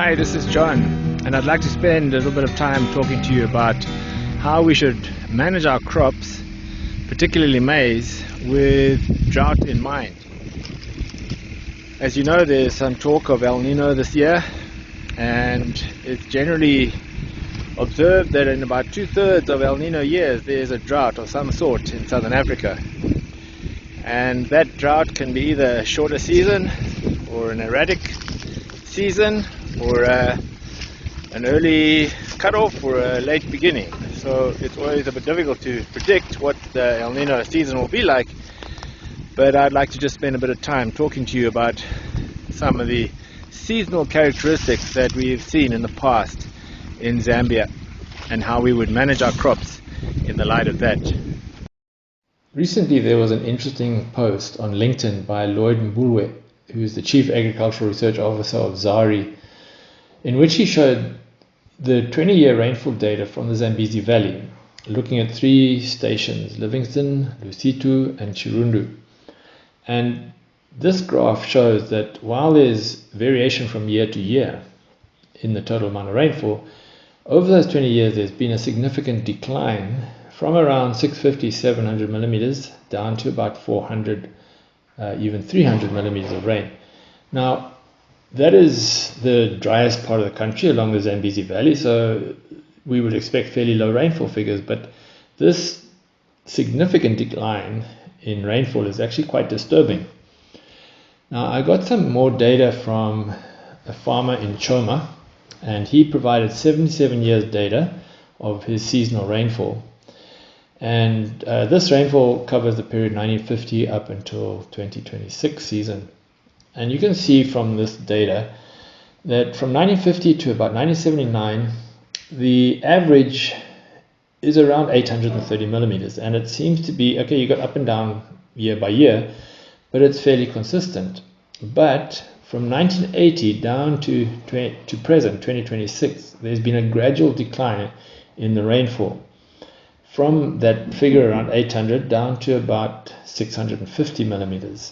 Hi, this is John, and I'd like to spend a little bit of time talking to you about how we should manage our crops, particularly maize, with drought in mind. As you know, there's some talk of El Nino this year, and it's generally observed that in about 2/3 of El Nino years there's a drought of some sort in southern Africa. And that drought can be either a shorter season or an erratic season, or an early cutoff or a late beginning. So it's always a bit difficult to predict what the El Nino season will be like, but I'd like to just spend a bit of time talking to you about some of the seasonal characteristics that we've seen in the past in Zambia and how we would manage our crops in the light of that. Recently there was an interesting post on LinkedIn by Lloyd Mbulwe, who is the Chief Agricultural Research Officer of ZARI, in which he showed the 20-year rainfall data from the Zambezi Valley, looking at 3 stations, Livingston, Lusitu and Chirundu. And this graph shows that while there's variation from year to year in the total amount of rainfall, over those 20 years there's been a significant decline from around 650-700 millimeters down to about 400, even 300 millimeters of rain. Now, that is the driest part of the country along the Zambezi Valley, so we would expect fairly low rainfall figures, but this significant decline in rainfall is actually quite disturbing. Now, I got some more data from a farmer in Choma, and he provided 77 years data of his seasonal rainfall. And this rainfall covers the period 1950 up until 2026 season. And you can see from this data that from 1950 to about 1979, the average is around 830 millimeters. And it seems to be, okay, you got up and down year by year, but it's fairly consistent. But from 1980 down to present, 2026, there's been a gradual decline in the rainfall, from that figure around 800 down to about 650 millimeters.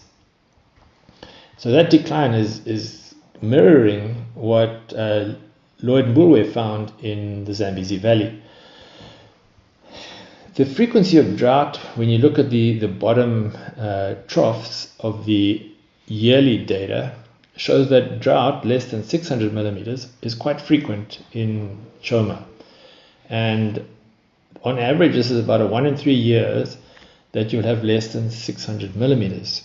So that decline is mirroring what Lloyd Mbulwe found in the Zambezi Valley. The frequency of drought, when you look at the bottom troughs of the yearly data, shows that drought less than 600 millimeters is quite frequent in Choma. And on average, this is about a 1 in 3 years that you'll have less than 600 millimeters.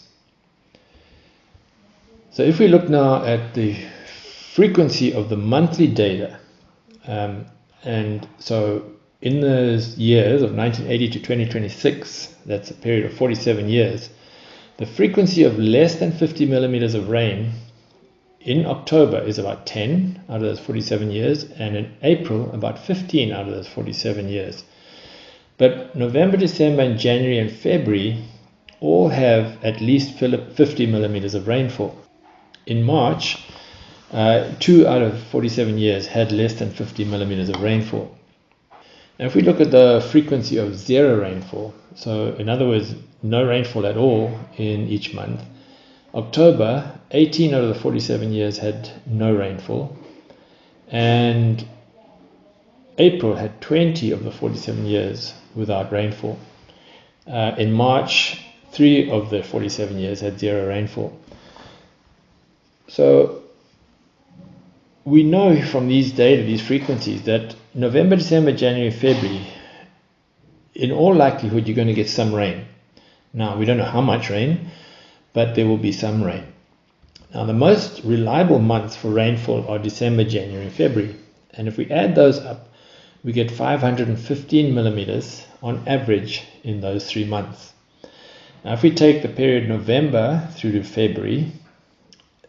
So if we look now at the frequency of the monthly data, and so in those years of 1980 to 2026, that's a period of 47 years, the frequency of less than 50 millimeters of rain in October is about 10 out of those 47 years, and in April about 15 out of those 47 years. But November, December, and January and February all have at least 50 millimeters of rainfall. In March, 2 out of 47 years had less than 50 millimeters of rainfall. Now, if we look at the frequency of zero rainfall, so in other words, no rainfall at all in each month, October, 18 out of the 47 years had no rainfall, and April had 20 of the 47 years without rainfall. In March, 3 of the 47 years had zero rainfall. So we know from these data, these frequencies, that November, December, January, February, in all likelihood, you're going to get some rain. Now, we don't know how much rain, but there will be some rain. Now, the most reliable months for rainfall are December, January, and February. And if we add those up, we get 515 millimeters on average in those 3 months. Now, if we take the period November through to February,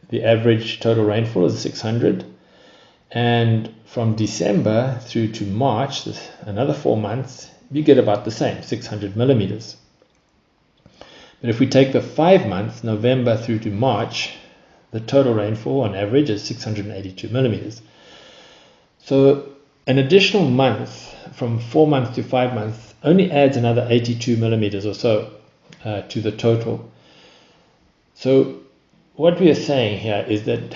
the average total rainfall is 600. And from December through to March, another 4 months, we get about the same, 600 millimeters. But if we take the 5 months, November through to March, the total rainfall on average is 682 millimeters. So an additional month from 4 months to 5 months only adds another 82 millimeters or so to the total. So what we are saying here is that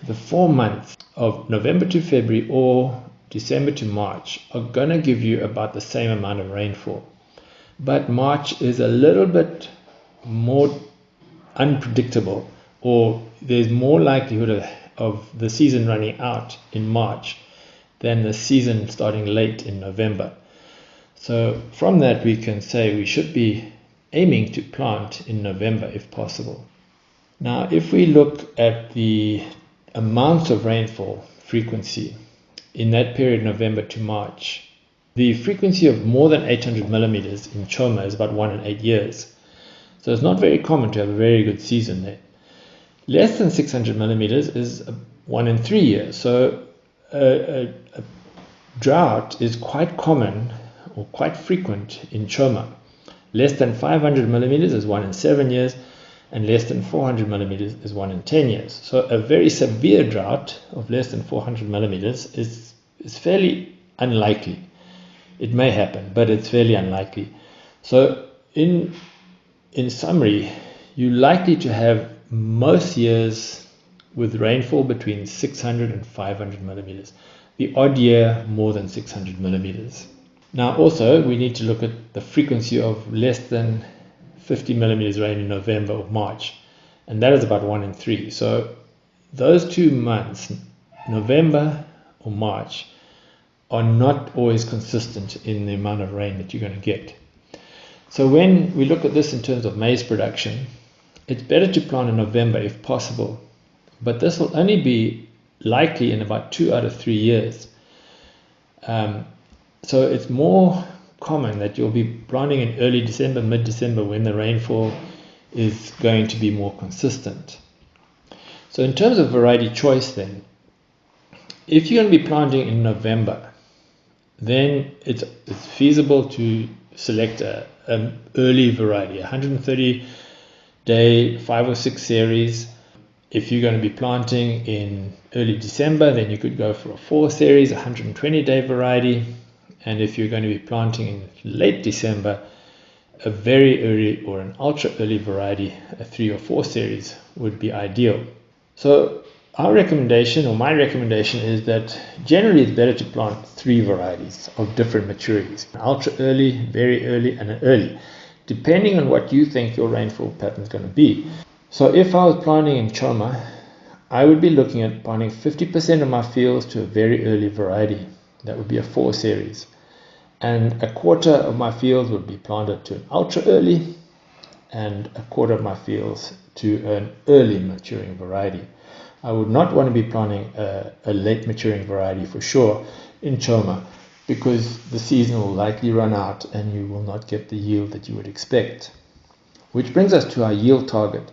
the 4 months of November to February or December to March are going to give you about the same amount of rainfall. But March is a little bit more unpredictable, or there's more likelihood of the season running out in March than the season starting late in November. So from that we can say we should be aiming to plant in November if possible. Now if we look at the amounts of rainfall frequency in that period November to March, the frequency of more than 800 millimeters in Choma is about 1 in 8 years. So it's not very common to have a very good season there. Less than 600 millimeters is 1 in 3 years. So a drought is quite common or quite frequent in Choma. Less than 500 millimeters is 1 in 7 years, and less than 400 millimeters is 1 in 10 years. So a very severe drought of less than 400 millimeters is fairly unlikely. It may happen, but it's fairly unlikely. So in summary, you're likely to have most years with rainfall between 600 and 500 millimeters. The odd year more than 600 millimeters. Now also we need to look at the frequency of less than 50 millimeters rain in November or March, and that is about 1 in 3. So those 2 months, November or March, are not always consistent in the amount of rain that you're going to get. So when we look at this in terms of maize production, it's better to plant in November if possible, but this will only be likely in about 2 out of 3 years. So it's more common that you'll be planting in early December, mid-December, when the rainfall is going to be more consistent. So in terms of variety choice then, if you're going to be planting in November, then it's feasible to select an early variety, 130 day 5 or 6 series. If you're going to be planting in early December, then you could go for a 4 series, 120 day variety. And if you're going to be planting in late December, a very early or an ultra early variety, a 3 or 4 series would be ideal. So our recommendation, or my recommendation, is that generally it's better to plant 3 varieties of different maturities: an ultra early, very early, and an early, depending on what you think your rainfall pattern is going to be. So if I was planting in Choma, I would be looking at planting 50% of my fields to a very early variety. That would be a 4 series. And a quarter of my fields would be planted to an ultra early, and a quarter of my fields to an early maturing variety. I would not want to be planting a late maturing variety for sure in Choma, because the season will likely run out and you will not get the yield that you would expect. Which brings us to our yield target.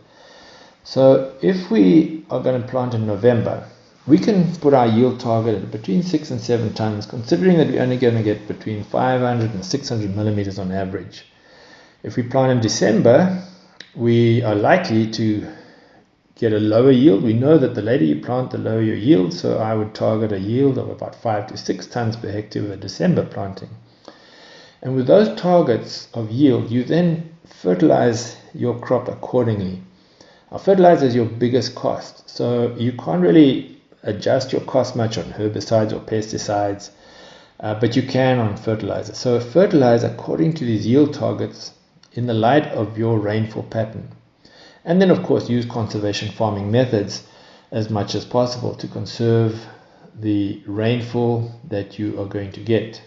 So if we are going to plant in November, we can put our yield target at between 6 and 7 tons, considering that we're only going to get between 500 and 600 millimeters on average. If we plant in December, we are likely to get a lower yield. We know that the later you plant, the lower your yield, so I would target a yield of about 5 to 6 tons per hectare with a December planting. And with those targets of yield, you then fertilize your crop accordingly. Now, fertilizer is your biggest cost, so you can't really adjust your cost much on herbicides or pesticides, but you can on fertilizer. So fertilize according to these yield targets in the light of your rainfall pattern. And then of course use conservation farming methods as much as possible to conserve the rainfall that you are going to get.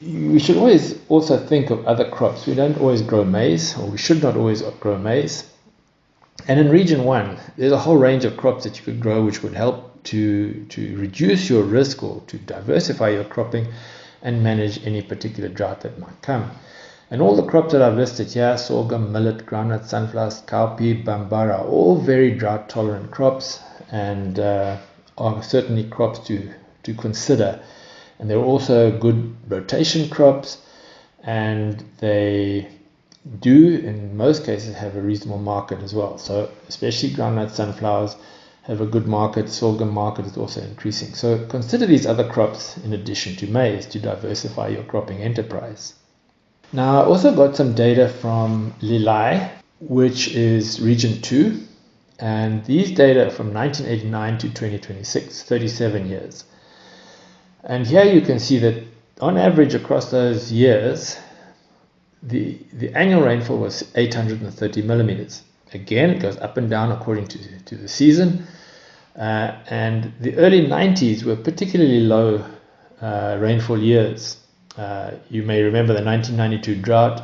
We should always also think of other crops. We don't always grow maize, or we should not always grow maize. And in region 1, there's a whole range of crops that you could grow which would help to reduce your risk or to diversify your cropping and manage any particular drought that might come. And all the crops that I've listed here, sorghum, millet, groundnut, sunflowers, cowpea, bambara, all very drought tolerant crops, and are certainly crops to consider. And they're also good rotation crops, and they do in most cases have a reasonable market as well. So especially groundnut, sunflowers have a good market. Sorghum market is also increasing. So consider these other crops in addition to maize to diversify your cropping enterprise. Now I also got some data from Lilai, which is region 2, And these data are from 1989 to 2026, 37 years. And here you can see that on average across those years, the annual rainfall was 830 millimeters. Again, it goes up and down according to the season. And the early 90s were particularly low rainfall years. You may remember the 1992 drought,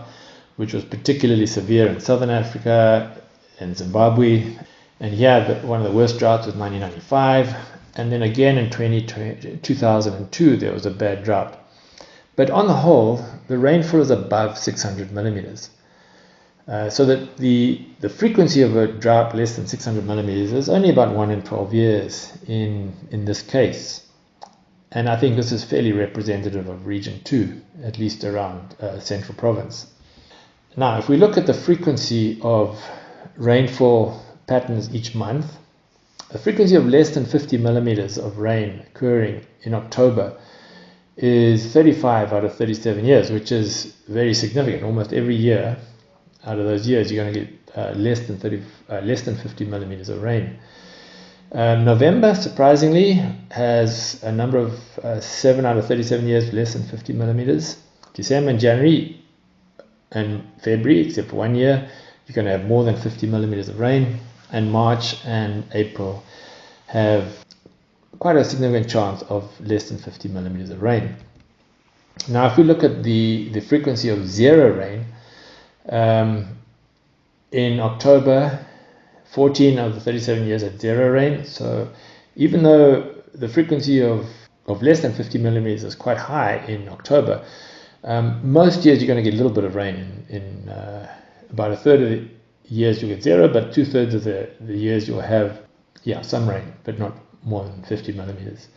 which was particularly severe in southern Africa and Zimbabwe. And here, one of the worst droughts was 1995. And then again in 2002, there was a bad drought. But on the whole, the rainfall is above 600 millimeters. So that the frequency of a drought less than 600 millimeters is only about 1 in 12 years in this case. And I think this is fairly representative of region 2, at least around Central Province. Now, if we look at the frequency of rainfall patterns each month, the frequency of less than 50 millimeters of rain occurring in October is 35 out of 37 years, which is very significant. Almost every year out of those years, you're going to get less than 50 millimeters of rain. November, surprisingly, has a number of 7 out of 37 years less than 50 millimeters. December and January and February, except for 1 year, you're going to have more than 50 millimeters of rain. And March and April have quite a significant chance of less than 50 millimeters of rain. Now, if we look at the frequency of zero rain, in October, 14 of the 37 years had zero rain. So even though the frequency of less than 50 millimeters is quite high in October, most years you're going to get a little bit of rain. In about a third of the years you'll get zero, but 2/3 of the years you'll have some rain, but not more than 50 millimeters.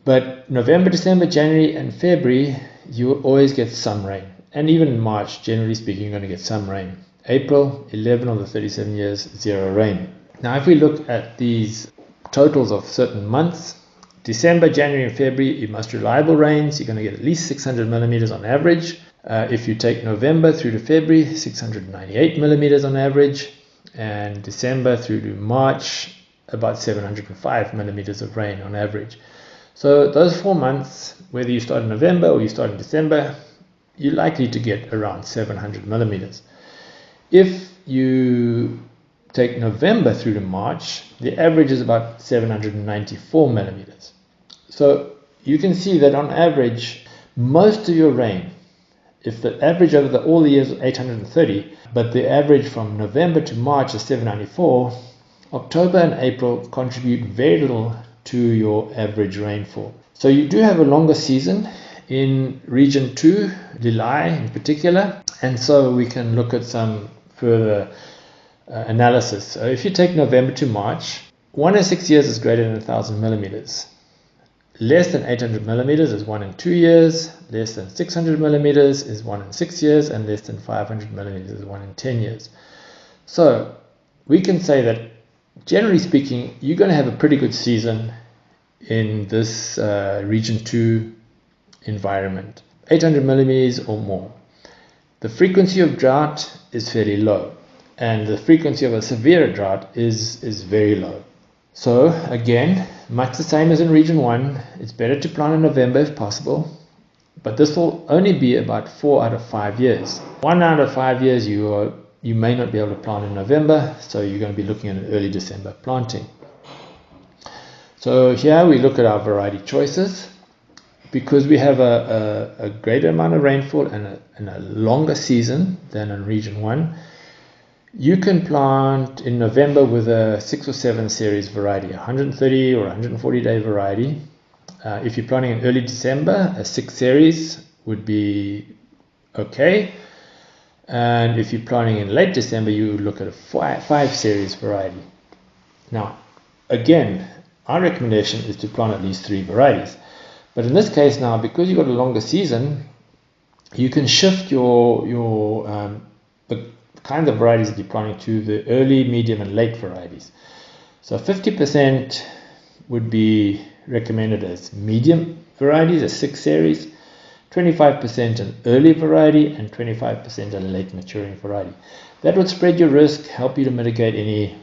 But November, December, January and February, you will always get some rain. And even in March, generally speaking, you're going to get some rain. April, 11 of the 37 years, zero rain. Now, if we look at these totals of certain months, December, January and February, you must reliable rains. You're going to get at least 600 millimeters on average. If you take November through to February, 698 millimeters on average. And December through to March, about 705 millimeters of rain on average. So those 4 months, whether you start in November or you start in December, you're likely to get around 700 millimeters. If you take November through to March, the average is about 794 millimeters. So you can see that on average, most of your rain, if the average over all the years is 830, but the average from November to March is 794, October and April contribute very little to your average rainfall. So you do have a longer season in region 2, Lilai in particular, and so we can look at some further analysis. So if you take November to March, 1 in 6 years is greater than 1,000 millimeters. Less than 800 millimeters is 1 in 2 years, less than 600 millimeters is 1 in 6 years, and less than 500 millimeters is 1 in 10 years. So we can say that generally speaking, you're going to have a pretty good season in this region 2 environment, 800 millimeters or more. The frequency of drought is fairly low, and the frequency of a severe drought is very low. So again, much the same as in region 1, it's better to plant in November if possible, but this will only be about 4 out of 5 years. 1 out of 5 years you may not be able to plant in November, so you're going to be looking at an early December planting. So here we look at our variety choices. Because we have a greater amount of rainfall and a longer season than in region 1, you can plant in November with a 6 or 7 series variety, 130 or 140 day variety. If you're planting in early December, a 6 series would be okay. And if you're planting in late December, you would look at a 5 series variety. Now, again, our recommendation is to plant at least 3 varieties. But in this case now, because you've got a longer season, you can shift the kind of varieties that you're planting to the early, medium, and late varieties. So 50% would be recommended as medium varieties, a 6 series, 25% an early variety, and 25% a late maturing variety. That would spread your risk, help you to mitigate any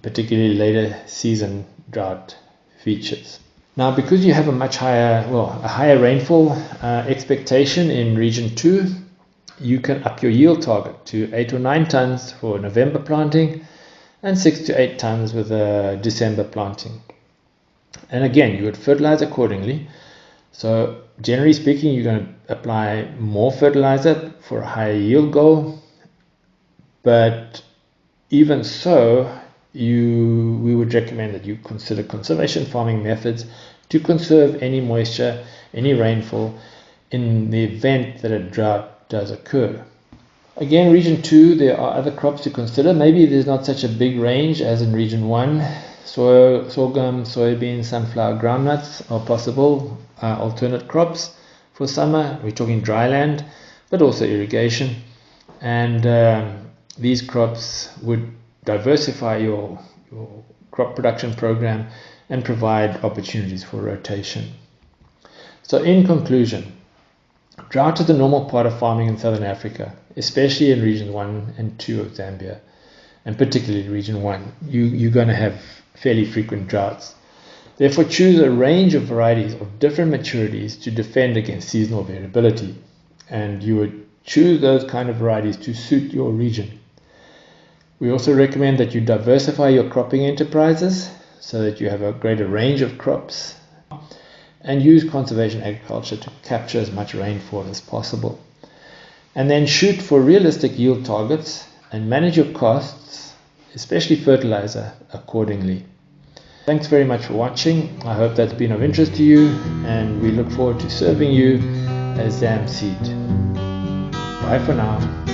particularly later season drought features. Now, because you have a higher rainfall expectation in region 2, you can up your yield target to 8 or 9 tons for November planting and 6 to 8 tons with a December planting. And again, you would fertilize accordingly. So generally speaking, you're going to apply more fertilizer for a higher yield goal. But even so, we would recommend that you consider conservation farming methods to conserve any moisture, any rainfall in the event that a drought does occur. Again, region 2, there are other crops to consider. Maybe there's not such a big range as in region 1. Sorghum, soybeans, sunflower, groundnuts are possible alternate crops for summer. We're talking dry land, but also irrigation. And these crops would diversify your crop production program and provide opportunities for rotation. So in conclusion, drought is a normal part of farming in southern Africa, especially in regions 1 and 2 of Zambia, and particularly region 1. You're going to have fairly frequent droughts. Therefore, choose a range of varieties of different maturities to defend against seasonal variability, and you would choose those kind of varieties to suit your region. We also recommend that you diversify your cropping enterprises so that you have a greater range of crops, and use conservation agriculture to capture as much rainfall as possible. And then shoot for realistic yield targets and manage your costs, especially fertilizer, accordingly. Thanks very much for watching. I hope that's been of interest to you, and we look forward to serving you as Zam Seed. Bye for now.